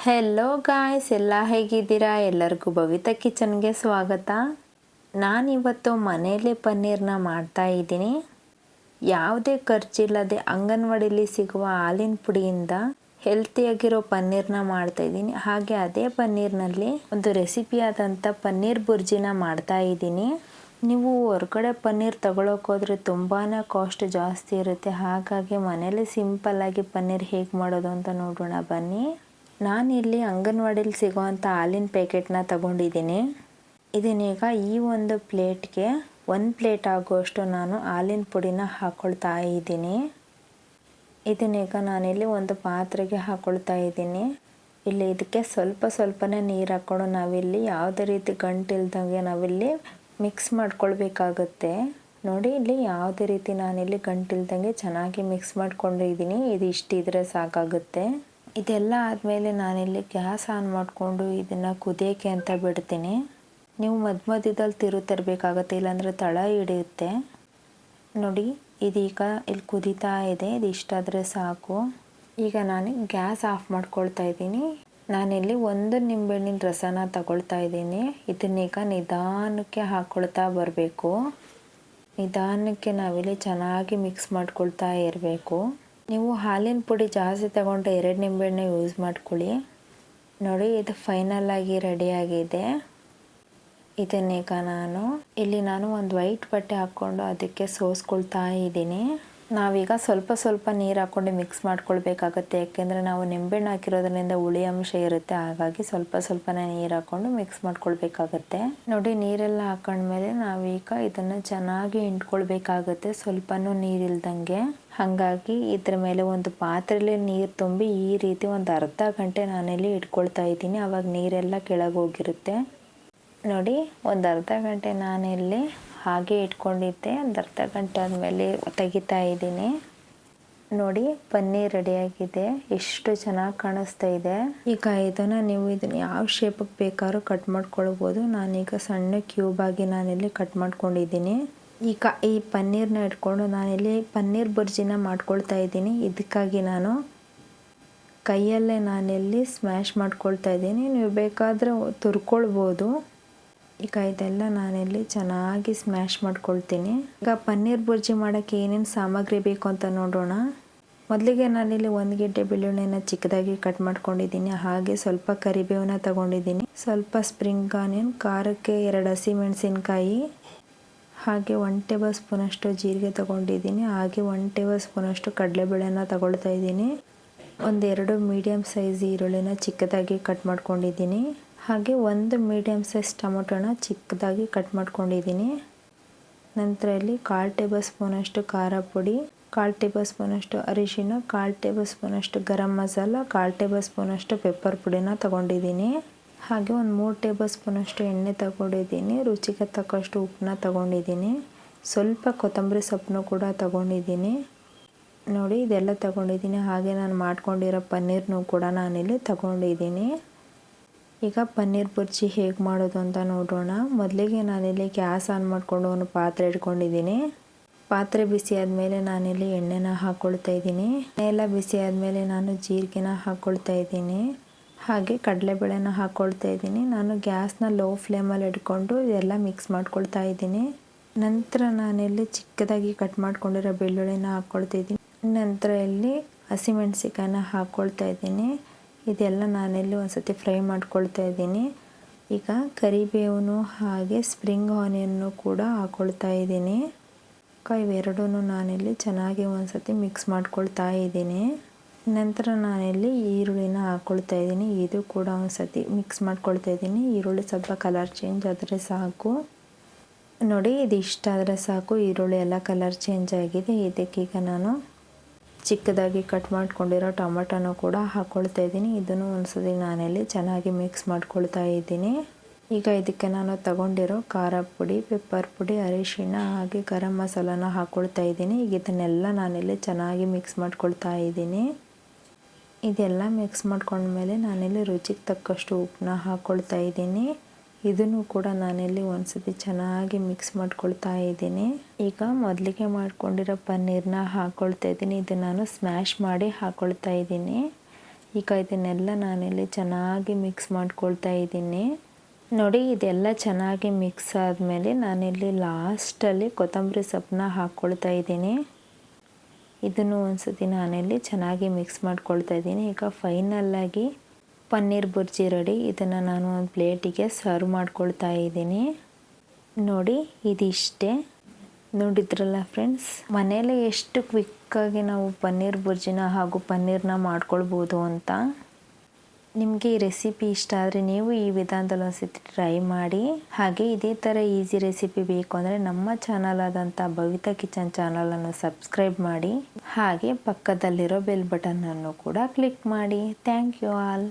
Hello guys, ಎಲ್ಲ ಹೇಗಿದ್ದೀರಾ? ಎಲ್ಲರಿಗೂ ಭವಿತಾ ಕಿಚನ್ಗೆ ಸ್ವಾಗತ. ನಾನಿವತ್ತು ಮನೆಯಲ್ಲೇ ಪನ್ನೀರ್ನ ಮಾಡ್ತಾ ಇದ್ದೀನಿ. ಯಾವುದೇ ಖರ್ಚಿಲ್ಲದೆ ಅಂಗನವಾಡಿಲಿ ಸಿಗುವ ಹಾಲಿನ ಪುಡಿಯಿಂದ ಹೆಲ್ತಿಯಾಗಿರೋ ಪನ್ನೀರ್ನ ಮಾಡ್ತಾ ಇದ್ದೀನಿ. ಹಾಗೆ ಅದೇ ಪನ್ನೀರ್ನಲ್ಲಿ ಒಂದು ರೆಸಿಪಿ ಆದಂಥ ಪನ್ನೀರ್ ಬುರ್ಜಿನ ಮಾಡ್ತಾ ಇದ್ದೀನಿ. ನೀವು ಹೊರಗಡೆ ಪನ್ನೀರ್ ತಗೊಳ್ಳೋಕೋದ್ರೆ ತುಂಬಾ ಕಾಸ್ಟ್ ಜಾಸ್ತಿ ಇರುತ್ತೆ. ಹಾಗಾಗಿ ಮನೇಲಿ ಸಿಂಪಲ್ಲಾಗಿ ಪನ್ನೀರ್ ಹೇಗೆ ಮಾಡೋದು ಅಂತ ನೋಡೋಣ ಬನ್ನಿ. ನಾನಿಲ್ಲಿ ಅಂಗನವಾಡಿಲಿ ಸಿಗೋವಂಥ ಹಾಲಿನ ಪ್ಯಾಕೆಟ್ನ ತಗೊಂಡಿದ್ದೀನಿ. ಇದನ್ನೀಗ ಈ ಒಂದು ಪ್ಲೇಟ್ಗೆ 1 ಪ್ಲೇಟ್ ಆಗುವಷ್ಟು ನಾನು ಹಾಲಿನ ಪುಡಿನ ಹಾಕ್ಕೊಳ್ತಾ ಇದ್ದೀನಿ. ಇದನ್ನೀಗ ನಾನಿಲ್ಲಿ ಒಂದು ಪಾತ್ರೆಗೆ ಹಾಕ್ಕೊಳ್ತಾ ಇದ್ದೀನಿ. ಇಲ್ಲಿ ಇದಕ್ಕೆ ಸ್ವಲ್ಪನೇ ನೀರು ಹಾಕ್ಕೊಂಡು ನಾವಿಲ್ಲಿ ಯಾವುದೇ ರೀತಿ ಗಂಟಿಲ್ದಂಗೆ ನಾವಿಲ್ಲಿ ಮಿಕ್ಸ್ ಮಾಡ್ಕೊಳ್ಬೇಕಾಗುತ್ತೆ. ನೋಡಿ, ಇಲ್ಲಿ ಯಾವುದೇ ರೀತಿ ನಾನಿಲ್ಲಿ ಗಂಟಿಲ್ದಂಗೆ ಚೆನ್ನಾಗಿ ಮಿಕ್ಸ್ ಮಾಡ್ಕೊಂಡಿದ್ದೀನಿ. ಇದು ಇಷ್ಟಿದ್ರೆ ಸಾಕಾಗುತ್ತೆ. ಇದೆಲ್ಲ ಆದಮೇಲೆ ನಾನಿಲ್ಲಿ ಗ್ಯಾಸ್ ಆನ್ ಮಾಡಿಕೊಂಡು ಇದನ್ನು ಕುದಿಯೋಕ್ಕೆ ಅಂತ ಬಿಡ್ತೀನಿ. ನೀವು ಮಧ್ಯದಲ್ಲಿ ತಿರುತ್ತಿರಬೇಕಾಗತ್ತೆ, ಇಲ್ಲಾಂದರೆ ತಳ ಹಿಡಿಯುತ್ತೆ. ನೋಡಿ, ಇದೀಗ ಇಲ್ಲಿ ಕುದೀತಾ ಇದೆ. ಇದು ಇಷ್ಟಾದರೆ ಸಾಕು. ಈಗ ನಾನು ಗ್ಯಾಸ್ ಆಫ್ ಮಾಡ್ಕೊಳ್ತಾ ಇದ್ದೀನಿ. ನಾನಿಲ್ಲಿ 1 ನಿಂಬೆಹಣ್ಣಿನ ರಸನ ತಗೊಳ್ತಾ ಇದ್ದೀನಿ. ಇದನ್ನೀಗ ನಿಧಾನಕ್ಕೆ ಹಾಕ್ಕೊಳ್ತಾ ಬರಬೇಕು. ನಿಧಾನಕ್ಕೆ ನಾವಿಲ್ಲಿ ಚೆನ್ನಾಗಿ ಮಿಕ್ಸ್ ಮಾಡ್ಕೊಳ್ತಾ ಇರಬೇಕು. ನೀವು ಹಾಲಿನ ಪುಡಿ ಜಾಸ್ತಿ ತಗೊಂಡ್ರೆ 2 ನಿಂಬೆಹಣ್ಣು ಯೂಸ್ ಮಾಡ್ಕೊಳ್ಳಿ. ನೋಡಿ, ಇದು ಫೈನಲ್ ಆಗಿ ರೆಡಿಯಾಗಿದೆ. ಇದನ್ನೀಗ ನಾನು ಒಂದು ವೈಟ್ ಬಟ್ಟೆ ಹಾಕ್ಕೊಂಡು ಅದಕ್ಕೆ ಸೋಸ್ಕೊಳ್ತಾ ಇದ್ದೀನಿ. ನಾವೀಗ ಸ್ವಲ್ಪ ನೀರು ಹಾಕ್ಕೊಂಡು ಮಿಕ್ಸ್ ಮಾಡ್ಕೊಳ್ಬೇಕಾಗತ್ತೆ. ಯಾಕೆಂದರೆ ನಾವು ನಿಂಬೆಹಣ್ಣು ಹಾಕಿರೋದ್ರಿಂದ ಹುಳಿ ಅಂಶ ಇರುತ್ತೆ. ಹಾಗಾಗಿ ಸ್ವಲ್ಪನೇ ನೀರು ಹಾಕ್ಕೊಂಡು ಮಿಕ್ಸ್ ಮಾಡ್ಕೊಳ್ಬೇಕಾಗತ್ತೆ. ನೋಡಿ, ನೀರೆಲ್ಲ ಹಾಕೊಂಡ್ಮೇಲೆ ನಾವೀಗ ಇದನ್ನು ಚೆನ್ನಾಗಿ ಹಿಂಡ್ಕೊಳ್ಬೇಕಾಗತ್ತೆ, ಸ್ವಲ್ಪನೂ ನೀರಿಲ್ದಂಗೆ. ಹಾಗಾಗಿ ಇದ್ರ ಮೇಲೆ ಒಂದು ಪಾತ್ರೆಯಲ್ಲಿ ನೀರು ತುಂಬಿ ಈ ರೀತಿ ಒಂದು ಅರ್ಧ ಗಂಟೆ ನಾನಿಲ್ಲಿ ಇಟ್ಕೊಳ್ತಾ ಇದ್ದೀನಿ. ಆವಾಗ ನೀರೆಲ್ಲ ಕೆಳಗೆ ಹೋಗಿರುತ್ತೆ. ನೋಡಿ, ಒಂದು ಅರ್ಧ ಗಂಟೆ ನಾನಿಲ್ಲಿ ಹಾಗೆ ಇಟ್ಕೊಂಡಿದ್ದೆ. ಒಂದು ಅರ್ಧ ಗಂಟೆ ಆದಮೇಲೆ ತೆಗಿತಾ ಇದ್ದೀನಿ. ನೋಡಿ, ಪನ್ನೀರ್ ರೆಡಿಯಾಗಿದೆ. ಎಷ್ಟು ಚೆನ್ನಾಗಿ ಕಾಣಿಸ್ತಾ ಇದೆ. ಈಗ ಇದನ್ನು ಯಾವ ಶೇಪಿಗೆ ಬೇಕಾದ್ರೂ ಕಟ್ ಮಾಡ್ಕೊಳ್ಬೋದು. ನಾನೀಗ ಸಣ್ಣ ಕ್ಯೂಬ್ ಆಗಿ ನಾನಿಲ್ಲಿ ಕಟ್ ಮಾಡ್ಕೊಂಡಿದ್ದೀನಿ. ಈಗ ಈ ಪನ್ನೀರ್ನ ಇಟ್ಕೊಂಡು ನಾನಿಲ್ಲಿ ಪನ್ನೀರ್ ಬುರ್ಜಿನ ಮಾಡ್ಕೊಳ್ತಾ ಇದ್ದೀನಿ. ಇದಕ್ಕಾಗಿ ನಾನು ಕೈಯಲ್ಲೇ ನಾನಿಲ್ಲಿ ಸ್ಮ್ಯಾಶ್ ಮಾಡ್ಕೊಳ್ತಾ ಇದ್ದೀನಿ. ನೀವು ಬೇಕಾದರೆ ತುರ್ಕೊಳ್ಬೋದು. ಈಗ ಇದೆಲ್ಲ ನಾನಿಲ್ಲಿ ಚೆನ್ನಾಗಿ ಸ್ಮ್ಯಾಶ್ ಮಾಡ್ಕೊಳ್ತೀನಿ. ಈಗ ಪನ್ನೀರ್ ಬುರ್ಜಿ ಮಾಡೋಕ್ಕೆ ಏನೇನು ಸಾಮಗ್ರಿ ಬೇಕು ಅಂತ ನೋಡೋಣ. ಮೊದಲಿಗೆ ನಾನಿಲ್ಲಿ 1 ಗೆಡ್ಡೆ ಬೆಳ್ಳುಳ್ಳಿನ ಚಿಕ್ಕದಾಗಿ ಕಟ್ ಮಾಡ್ಕೊಂಡಿದ್ದೀನಿ. ಹಾಗೆ ಸ್ವಲ್ಪ ಕರಿಬೇವನ್ನ ತಗೊಂಡಿದ್ದೀನಿ. ಸ್ವಲ್ಪ ಸ್ಪ್ರಿಂಗ್ ಆನಿಯನ್, ಖಾರಕ್ಕೆ 2 ಹಸಿಮೆಣಸಿನ್ಕಾಯಿ, ಹಾಗೆ 1 ಟೇಬಲ್ ಸ್ಪೂನಷ್ಟು ಜೀರಿಗೆ ತಗೊಂಡಿದ್ದೀನಿ. ಹಾಗೆ 1 ಟೇಬಲ್ ಸ್ಪೂನಷ್ಟು ಕಡಲೆಬೇಳೆನ ತಗೊಳ್ತಾ ಇದ್ದೀನಿ. 1-2 ಮೀಡಿಯಮ್ ಸೈಜ್ ಈರುಳ್ಳಿನ ಚಿಕ್ಕದಾಗಿ ಕಟ್ ಮಾಡ್ಕೊಂಡಿದ್ದೀನಿ. ಹಾಗೆ 1 ಮೀಡಿಯಮ್ ಸೈಜ್ ಟೊಮೊಟೊನ ಚಿಕ್ಕದಾಗಿ ಕಟ್ ಮಾಡ್ಕೊಂಡಿದ್ದೀನಿ. ನಂತರ ಇಲ್ಲಿ 1/4 ಟೇಬಲ್ ಸ್ಪೂನಷ್ಟು ಖಾರ ಪುಡಿ, 1/4 ಟೇಬಲ್ ಸ್ಪೂನಷ್ಟು ಅರಿಶಿನ, 1/4 ಟೇಬಲ್ ಸ್ಪೂನಷ್ಟು ಗರಂ ಮಸಾಲ, 1/4 ಟೇಬಲ್ ಸ್ಪೂನಷ್ಟು ಪೆಪ್ಪರ್ ಪುಡಿನ ತಗೊಂಡಿದ್ದೀನಿ. ಹಾಗೆ 3 ಟೇಬಲ್ ಸ್ಪೂನಷ್ಟು ಎಣ್ಣೆ ತಗೊಂಡಿದ್ದೀನಿ. ರುಚಿಗೆ ತಕ್ಕಷ್ಟು ಉಪ್ಪನ್ನ ತಗೊಂಡಿದ್ದೀನಿ. ಸ್ವಲ್ಪ ಕೊತ್ತಂಬರಿ ಸೊಪ್ಪನ್ನು ಕೂಡ ತಗೊಂಡಿದ್ದೀನಿ. ನೋಡಿ, ಇದೆಲ್ಲ ತಗೊಂಡಿದ್ದೀನಿ. ಹಾಗೆ ನಾನು ಮಾಡ್ಕೊಂಡಿರೋ ಪನ್ನೀರ್ನೂ ಕೂಡ ನಾನಿಲ್ಲಿ ತಗೊಂಡಿದ್ದೀನಿ. ಈಗ ಪನ್ನೀರ್ ಬುರ್ಜಿ ಹೇಗೆ ಮಾಡೋದು ಅಂತ ನೋಡೋಣ. ಮೊದಲಿಗೆ ನಾನಿಲ್ಲಿ ಗ್ಯಾಸ್ ಆನ್ ಮಾಡಿಕೊಂಡು ಒಂದು ಪಾತ್ರೆ ಇಟ್ಕೊಂಡಿದ್ದೀನಿ. ಪಾತ್ರೆ ಬಿಸಿ ಆದಮೇಲೆ ನಾನಿಲ್ಲಿ ಎಣ್ಣೆನ ಹಾಕ್ಕೊಳ್ತಾ ಇದ್ದೀನಿ. ಎಣ್ಣೆ ಎಲ್ಲ ಬಿಸಿ ಆದಮೇಲೆ ನಾನು ಜೀರಿಗೆನ ಹಾಕ್ಕೊಳ್ತಾ ಇದ್ದೀನಿ. ಹಾಗೆ ಕಡಲೆಬೇಳೆನ ಹಾಕ್ಕೊಳ್ತಾ ಇದ್ದೀನಿ. ನಾನು ಗ್ಯಾಸ್ನ ಲೋ ಫ್ಲೇಮಲ್ಲಿ ಇಟ್ಕೊಂಡು ಇದೆಲ್ಲ ಮಿಕ್ಸ್ ಮಾಡ್ಕೊಳ್ತಾ ಇದ್ದೀನಿ. ನಂತರ ನಾನಿಲ್ಲಿ ಚಿಕ್ಕದಾಗಿ ಕಟ್ ಮಾಡ್ಕೊಂಡಿರೋ ಬೆಳ್ಳುಳ್ಳಿನ ಹಾಕ್ಕೊಳ್ತಾ ಇದ್ದೀನಿ. ನಂತರ ಇಲ್ಲಿ ಹಸಿಮೆಣಸಿಕಾಯಿನ ಹಾಕ್ಕೊಳ್ತಾ ಇದ್ದೀನಿ. ಇದೆಲ್ಲ ನಾನಿಲ್ಲಿ ಒಂದ್ಸತಿ ಫ್ರೈ ಮಾಡ್ಕೊಳ್ತಾ ಇದ್ದೀನಿ. ಈಗ ಕರಿಬೇವು ಹಾಗೆ ಸ್ಪ್ರಿಂಗ್ ಆನಿಯನ್ನು ಕೂಡ ಹಾಕ್ಕೊಳ್ತಾ ಇದ್ದೀನಿ. ಇವೆರಡೂ ನಾನಿಲ್ಲಿ ಚೆನ್ನಾಗಿ ಒಂದ್ಸತಿ ಮಿಕ್ಸ್ ಮಾಡ್ಕೊಳ್ತಾ ಇದ್ದೀನಿ. ನಂತರ ನಾನಿಲ್ಲಿ ಈರುಳ್ಳಿನ ಹಾಕ್ಕೊಳ್ತಾ ಇದ್ದೀನಿ. ಇದು ಕೂಡ ಒಂದ್ಸತಿ ಮಿಕ್ಸ್ ಮಾಡ್ಕೊಳ್ತಾ ಇದ್ದೀನಿ. ಈರುಳ್ಳಿ ಸ್ವಲ್ಪ ಕಲರ್ ಚೇಂಜ್ ಆದರೆ ಸಾಕು. ನೋಡಿ, ಇದು ಇಷ್ಟ ಆದರೆ ಸಾಕು. ಈರುಳ್ಳಿ ಎಲ್ಲ ಕಲರ್ ಚೇಂಜ್ ಆಗಿದೆ. ಇದಕ್ಕೀಗ ನಾನು ಚಿಕ್ಕದಾಗಿ ಕಟ್ ಮಾಡ್ಕೊಂಡಿರೋ ಟೊಮೆಟೊನೂ ಕೂಡ ಹಾಕ್ಕೊಳ್ತಾ ಇದ್ದೀನಿ. ಇದನ್ನು ಒಂದ್ಸತಿ ನಾನಿಲ್ಲಿ ಚೆನ್ನಾಗಿ ಮಿಕ್ಸ್ ಮಾಡ್ಕೊಳ್ತಾ ಇದ್ದೀನಿ. ಈಗ ಇದಕ್ಕೆ ನಾನು ತಗೊಂಡಿರೋ ಖಾರ ಪುಡಿ, ಪೆಪ್ಪರ್ ಪುಡಿ, ಅರಿಶಿಣ ಹಾಗೆ ಗರಂ ಮಸಾಲಾನ ಹಾಕ್ಕೊಳ್ತಾ ಇದ್ದೀನಿ. ಈಗ ಇದನ್ನೆಲ್ಲ ನಾನಿಲ್ಲಿ ಚೆನ್ನಾಗಿ ಮಿಕ್ಸ್ ಮಾಡ್ಕೊಳ್ತಾ ಇದ್ದೀನಿ. ಇದೆಲ್ಲ ಮಿಕ್ಸ್ ಮಾಡ್ಕೊಂಡ್ಮೇಲೆ ನಾನಿಲ್ಲಿ ರುಚಿಗೆ ತಕ್ಕಷ್ಟು ಉಪ್ಪನ್ನ ಹಾಕ್ಕೊಳ್ತಾ ಇದ್ದೀನಿ. ಇದನ್ನು ಕೂಡ ನಾನಿಲ್ಲಿ ಒಂದ್ಸತಿ ಚೆನ್ನಾಗಿ ಮಿಕ್ಸ್ ಮಾಡ್ಕೊಳ್ತಾ ಇದ್ದೀನಿ. ಈಗ ಮೊದಲಿಗೆ ಮಾಡ್ಕೊಂಡಿರೋ ಪನ್ನೀರ್ನ ಹಾಕ್ಕೊಳ್ತಾ ಇದ್ದೀನಿ. ಇದು ನಾನು ಸ್ಮ್ಯಾಶ್ ಮಾಡಿ ಹಾಕ್ಕೊಳ್ತಾ ಇದ್ದೀನಿ. ಈಗ ಇದನ್ನೆಲ್ಲ ನಾನಿಲ್ಲಿ ಚೆನ್ನಾಗಿ ಮಿಕ್ಸ್ ಮಾಡ್ಕೊಳ್ತಾ ಇದ್ದೀನಿ. ನೋಡಿ, ಇದೆಲ್ಲ ಚೆನ್ನಾಗಿ ಮಿಕ್ಸ್ ಆದಮೇಲೆ ನಾನಿಲ್ಲಿ ಲಾಸ್ಟಲ್ಲಿ ಕೊತ್ತಂಬರಿ ಸೊಪ್ಪನ್ನ ಹಾಕ್ಕೊಳ್ತಾ ಇದ್ದೀನಿ. ಇದನ್ನು ಒಂದ್ಸತಿ ನಾನಿಲ್ಲಿ ಚೆನ್ನಾಗಿ ಮಿಕ್ಸ್ ಮಾಡ್ಕೊಳ್ತಾ ಇದ್ದೀನಿ. ಈಗ ಫೈನಲ್ಲಾಗಿ ಪನ್ನೀರ್ ಬುರ್ಜಿ ರೆಡಿ. ಇದನ್ನು ನಾನು ಒಂದು ಪ್ಲೇಟಿಗೆ ಸರ್ವ್ ಮಾಡ್ಕೊಳ್ತಾ ಇದ್ದೀನಿ. ನೋಡಿ, ಇದಿಷ್ಟೇ. ನೋಡಿದ್ರಲ್ಲ ಫ್ರೆಂಡ್ಸ್, ಮನೆಯಲ್ಲೇ ಎಷ್ಟು ಕ್ವಿಕ್ಕಾಗಿ ನಾವು ಪನ್ನೀರ್ ಬುರ್ಜಿನ ಹಾಗೂ ಪನ್ನೀರ್ನ ಮಾಡ್ಕೊಳ್ಬೋದು ಅಂತ. ನಿಮಗೆ ಈ ರೆಸಿಪಿ ಇಷ್ಟ ಆದರೆ ನೀವು ಈ ವಿಧಾನದಲ್ಲಿ ಒಂದ್ಸತಿ ಟ್ರೈ ಮಾಡಿ. ಹಾಗೆ ಇದೇ ಥರ ಈಸಿ ರೆಸಿಪಿ ಬೇಕು ಅಂದರೆ ನಮ್ಮ ಚಾನಲ್ ಆದಂಥ ಭವಿತಾ ಕಿಚನ್ ಚಾನಲನ್ನು ಸಬ್ಸ್ಕ್ರೈಬ್ ಮಾಡಿ. ಹಾಗೆ ಪಕ್ಕದಲ್ಲಿರೋ ಬೆಲ್ ಬಟನನ್ನು ಕೂಡ ಕ್ಲಿಕ್ ಮಾಡಿ. Thank you all.